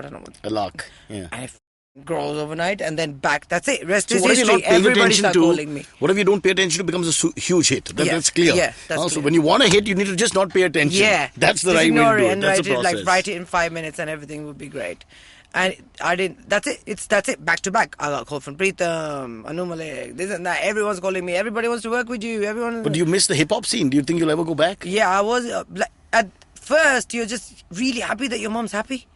don't know what. A lark. Yeah. And it grows overnight, and then back. That's it. Rest So is what if you're history. not paying Everybody attention start to? calling me. What if you don't pay attention to becomes a huge hit? That's clear. Yeah, that's Also, clear. when you want a hit, you need to just not pay attention. Yeah, That's the just right way ignore to do it it. and That's write the it process. like write it in 5 minutes, and everything would be great. And I didn't. That's it. That's it. Back to back. I got called from Preetham, Anu Malik, this and that. Everyone's calling me. Everybody wants to work with you. Everyone. But do you miss the hip hop scene? Do you think you'll ever go back? Yeah, I was. At first, you're just really happy that your mom's happy.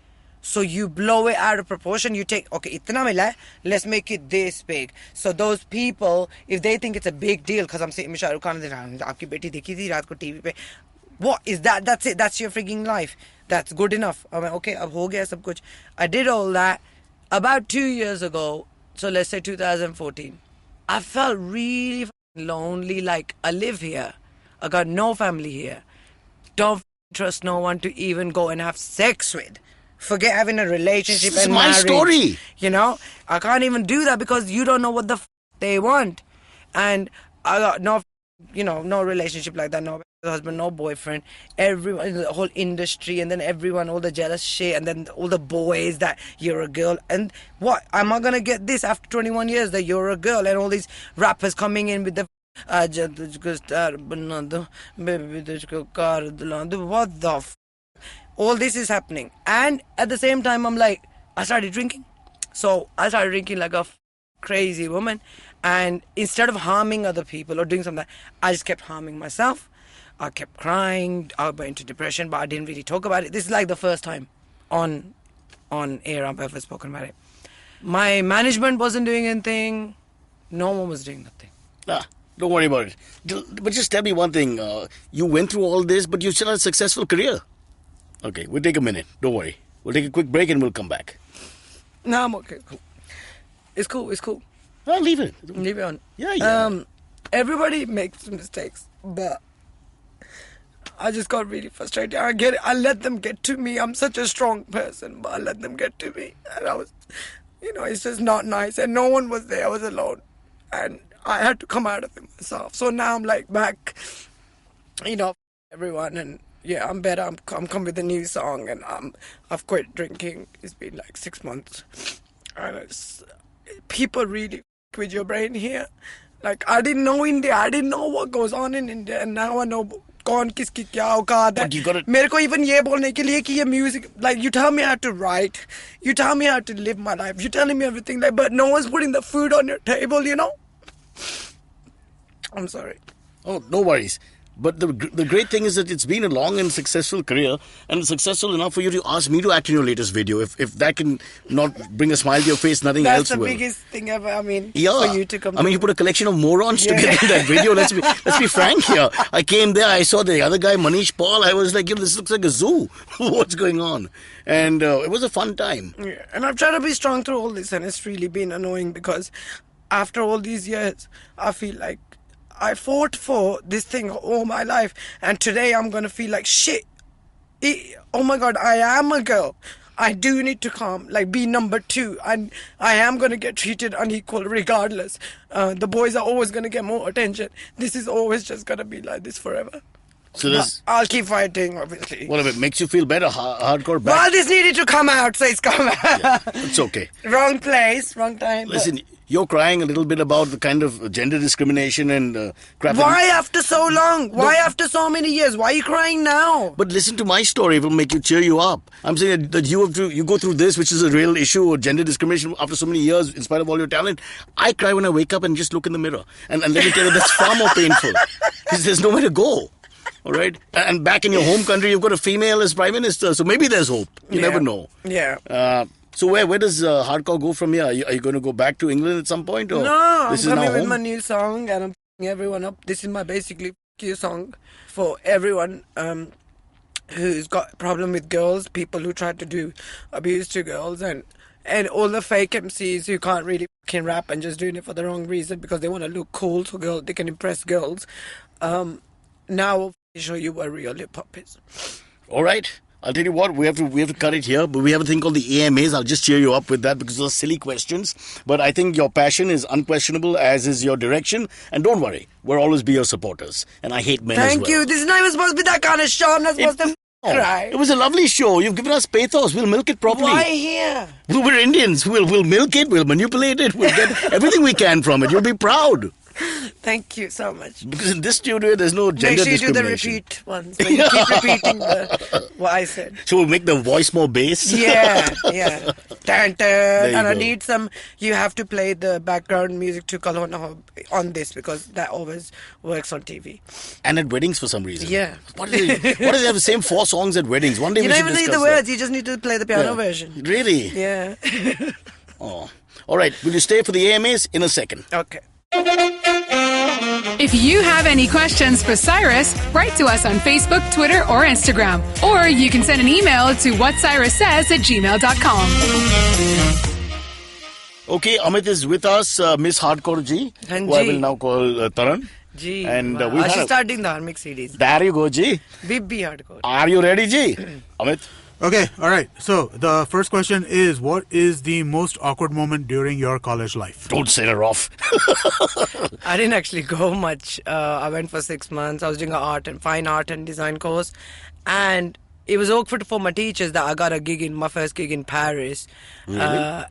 So you blow it out of proportion. You take, okay, itna mila hai, let's make it this big. So those people, if they think it's a big deal, because I'm sitting with Shah Rukh Khan, aapki beti dekhi thi raat ko TV pe. What is that? That's it. That's your frigging life. That's good enough. I mean, okay, ab ho gaya sab kuch. I did all that. About 2 years ago, so let's say 2014, I felt really lonely. Like, I live here. I got no family here. Don't trust no one to even go and have sex with. Forget having a relationship It's and my marriage. story. You know, I can't even do that because you don't know what the they want. And I got no, no relationship like that. No husband, no boyfriend. Everyone, the whole industry, and then everyone, all the jealous shit, and then all the boys that you're a girl. And what am I gonna get this after 21 years that you're a girl, and all these rappers coming in with the what the all this is happening. And at the same time, I'm like, I started drinking. So I started drinking like a crazy woman. And instead of harming other people or doing something, I just kept harming myself. I kept crying. I went into depression, but I didn't really talk about it. This is like the first time on air I've ever spoken about it. My management wasn't doing anything. No one was doing nothing. Don't worry about it. But just tell me one thing. You went through all this, but you still had a successful career. Okay, we'll take a minute. Don't worry. We'll take a quick break and we'll come back. No, I'm okay. Cool. It's cool. Well, leave it. Leave it on. Yeah. Everybody makes mistakes, but I just got really frustrated. I get it. I let them get to me. I'm such a strong person, but I let them get to me. And I was, it's just not nice. And no one was there. I was alone. And I had to come out of it myself. So now I'm like back, everyone. And yeah, I'm better. I'm come with a new song. And I've quit drinking. It's been like 6 months. And people really with your brain here. Like, I didn't know India. I didn't know what goes on in India. And now I know कौन किसकी क्या औकात है मेरे को even ये बोलने के लिए कि ये music, like, you tell me how to write, you tell me how to live my life, you're telling me everything, like, but no one's putting the food on your table, I'm sorry. Oh, no worries. But the great thing is that it's been a long and successful career, and it's successful enough for you to ask me to act in your latest video. If that can not bring a smile to your face, nothing else will. That's the biggest thing ever. I mean, for you to come. You put a collection of morons together in that video. Let's be frank here. I came there, I saw the other guy, Manish Paul. I was like, this looks like a zoo. What's going on? And it was a fun time. Yeah, and I've tried to be strong through all this, and it's really been annoying because after all these years, I feel like I fought for this thing all my life, and today I'm going to feel like shit. Oh my God, I am a girl. I do need to be number 2. And I am going to get treated unequal regardless. The boys are always going to get more attention. This is always just going to be like this forever. So I'll keep fighting, obviously. What if it makes you feel better, hardcore back? Well, this needed to come out, so it's come out. Yeah, it's okay. Wrong place, wrong time. Listen, you're crying a little bit about the kind of gender discrimination and crap. Why after so long? Why after so many years? Why are you crying now? But listen to my story. It will make you cheer you up. I'm saying that you go through this, which is a real issue, or gender discrimination after so many years, in spite of all your talent. I cry when I wake up and just look in the mirror. And let me tell you, that's far more painful. Because there's nowhere to go. All right? And back in your home country, you've got a female as prime minister. So maybe there's hope. You never know. Yeah. So where does hardcore go from here? Are you going to go back to England at some point? Or no, this I'm is coming now with home? my new song and I'm f***ing everyone up. This is my basically f*** you song for everyone who's got a problem with girls, people who try to do abuse to girls, and all the fake MCs who can't really f***ing rap and just doing it for the wrong reason because they want to look cool so they can impress girls. Now I'll show you what real hip-hop is. All right. I'll tell you what, we have to cut it here, but we have a thing called the AMAs. I'll just cheer you up with that because those are silly questions. But I think your passion is unquestionable, as is your direction. And don't worry, we'll always be your supporters. And I hate men as well. Thank you. This is not even supposed to be that kind of show. I'm not supposed to cry. It was a lovely show. You've given us pathos. We'll milk it properly. Why here? We're Indians. We'll milk it. We'll manipulate it. We'll get everything we can from it. You'll be proud. Thank you so much. Because in this studio, there's no gender discrimination. Make sure you do the repeat ones. When you keep repeating what I said. So we'll make the voice more bass? Yeah. Dun, dun. And I go. need some, you have to play the background music to Kalona on this because that always works on TV. And at weddings for some reason. Yeah. What do they have the same 4 songs at weddings? One day you we don't should even need discuss the words, that. you just need to play the piano version. Really? Yeah. Oh. All right, will you stay for the AMAs in a second? Okay. If you have any questions for Cyrus, write to us on Facebook, Twitter, or Instagram. Or you can send an email to whatcyrussays@gmail.com. Okay, Amit is with us, Miss Hardcore G, who I will now call Taran. G. And wow. we've I had should start doing the Harmic CDs. There you go, G. Bibbi Hardcore. Are you ready, G? Amit? Okay, all right. So the first question is, what is the most awkward moment during your college life? Don't set her off. I didn't actually go much. I went for 6 months. I was doing a fine art and design course. And it was awkward for my teachers that I got my first gig in Paris. Really?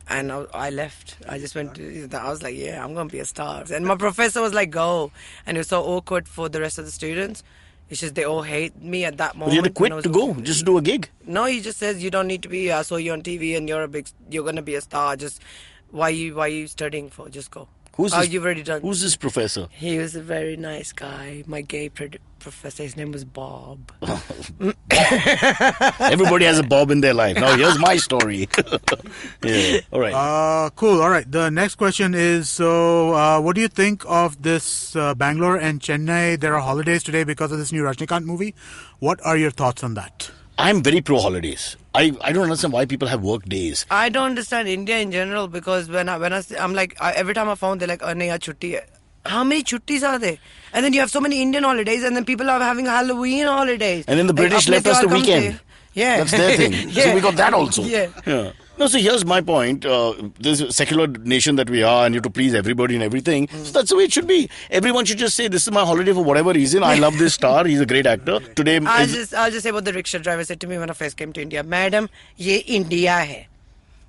And I left. I just went I was like, yeah, I'm going to be a star. And my professor was like, go. And it was so awkward for the rest of the students. It's just they all hate me at that moment. You had to quit to go, just do a gig. No, he just says you don't need to be. I saw you on TV and you're gonna be a star. Just why you studying for? Just go. You've already done. Who's this professor? He was a very nice guy. My gay professor. His name was Bob. Everybody has a Bob in their life. Now, here's my story. Yeah. All right. Cool. All right. The next question is, so what do you think of this Bangalore and Chennai? There are holidays today because of this new Rajnikant movie. What are your thoughts on that? I'm very pro holidays. I don't understand why people have work days. I don't understand India in general because I'm like, every time I found they're like, oh, nahi, chutti hai. How many chuttis are there? And then you have so many Indian holidays, and then people are having Halloween holidays. And then the British left us the weekend. Yeah. That's their thing. Yeah. So we got that also. Yeah. No, so here's my point. This is a secular nation that we are, and you have to please everybody and everything. So that's the way it should be. Everyone should just say, this is my holiday for whatever reason. I love this star. He's a great actor. Today, I'll just say what the rickshaw driver said to me when I first came to India. Madam, ye India hai.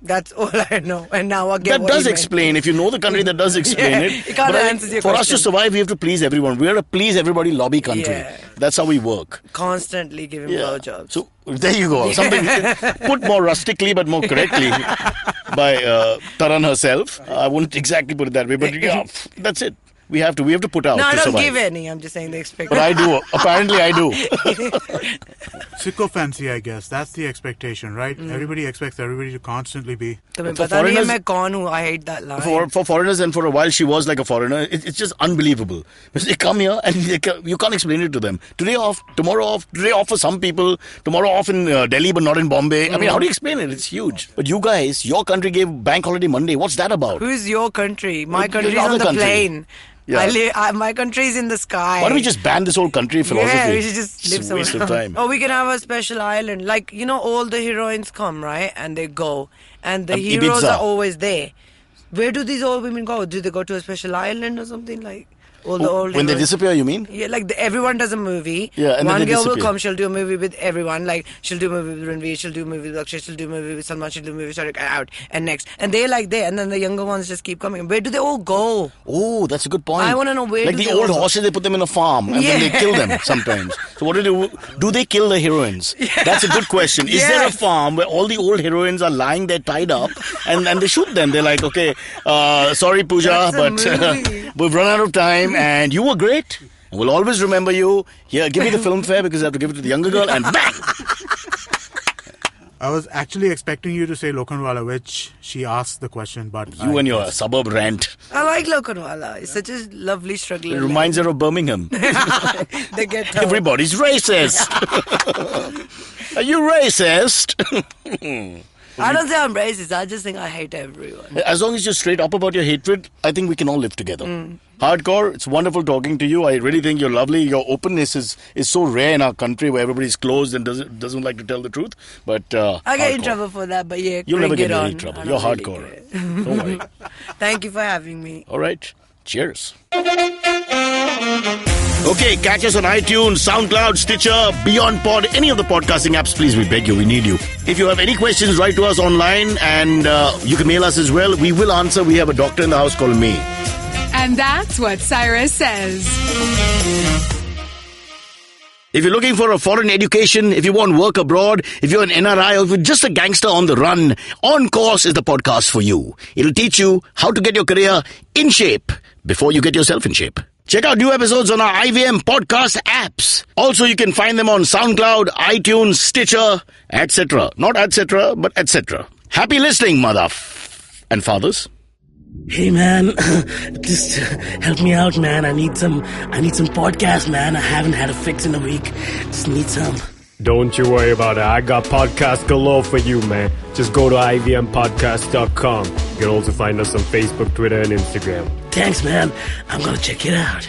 That's all I know. And now I get that what does he explain. If you know the country, that does explain Yeah, it. it kind of But answers your for us question. to survive, we have to please everyone. We are a please everybody lobby country. Yeah. That's how we work. Constantly giving blowjobs. So there you go. Something put more rustically but more correctly by Taran herself. I wouldn't exactly put it that way, but yeah, that's it. We have to put out No, to I don't survive. give any. I'm just saying they expect. But I do. Apparently, I do. Sycophancy, I guess. That's the expectation, right? Everybody expects everybody to constantly be. तुम्हें For पता नहीं है foreigners- मैं कौन हूँ? I hate that line. For foreigners, and for a while she was like a foreigner, it's just unbelievable. Because they come here and you can't explain it to them. Today off, tomorrow off, today off for some people, tomorrow off in Delhi but not in Bombay. I mean, how do you explain it? It's huge. But you guys, your country gave bank holiday Monday. What's that about? Who is your country? My Your country is other on the country. plane. Yeah. My country is in the sky. Why don't we just ban this whole country philosophy? Yeah, we should just live It's a waste somewhere. of time. Or we can have a special island. Like, all the heroines come, right? And they go. And the heroes Ibiza. are always there. Where do these old women go? Do they go to a special island or something? Like, all the old When they heroines- disappear, you mean? Yeah, like everyone does a movie. Yeah, and then one they girl will disappear. come, she'll do a movie with everyone. Like, she'll do a movie with Ranveer, she'll do a movie with Akshay, she'll do a movie with Salman, she'll do a movie with Shahrukh, out, and next. And they're like there, and then the younger ones just keep coming. Where do they all go? Oh, that's a good point. I wanna know where Like do the they old all go? horses, they put them in a farm and then they kill them sometimes. So what do they kill the heroines? That's a good question. Is there a Yes. farm where all the old heroines are lying there tied up and they shoot them? They're like, okay, sorry Pooja, That's a but movie. we've run out of time and you were great. And we'll always remember you. Here, give me the film fare because I have to give it to the younger girl and bang! I was actually expecting you to say Lokhandwala, which she asked the question, but You and your suburb rant. I like Lokhandwala. It's such a lovely struggle. It reminds her of Birmingham. They get told. Everybody's racist. Are you racist? I don't say I'm racist. I just think I hate everyone. As long as you're straight up about your hatred, I think we can all live together. Hardcore, it's wonderful talking to you. I really think you're lovely. Your openness is so rare in our country where everybody's closed and doesn't like to tell the truth. But I get in hardcore. trouble for that, but yeah, You'll never bring get it in on. any trouble. I You're don't really hardcore. care. Don't worry. Thank you for having me. All right. Cheers. Okay, catch us on iTunes, SoundCloud, Stitcher, Beyond Pod, any of the podcasting apps. Please, we beg you, we need you. If you have any questions, write to us online and you can mail us as well. We will answer. We have a doctor in the house called me. And that's what Cyrus says. If you're looking for a foreign education, if you want work abroad, if you're an NRI or if you're just a gangster on the run, On Course is the podcast for you. It'll teach you how to get your career in shape before you get yourself in shape. Check out new episodes on our IVM podcast apps. Also, you can find them on SoundCloud, iTunes, Stitcher, etc. Not etc., but etc. Happy listening, mother and fathers. Hey man, just help me out, man. I need some podcast, man. I haven't had a fix in a week. Just need some. Don't you worry about it. I got podcast galore for you, man. Just go to ivmpodcast.com. You can also find us on Facebook, Twitter, and Instagram. Thanks, man. I'm gonna check it out.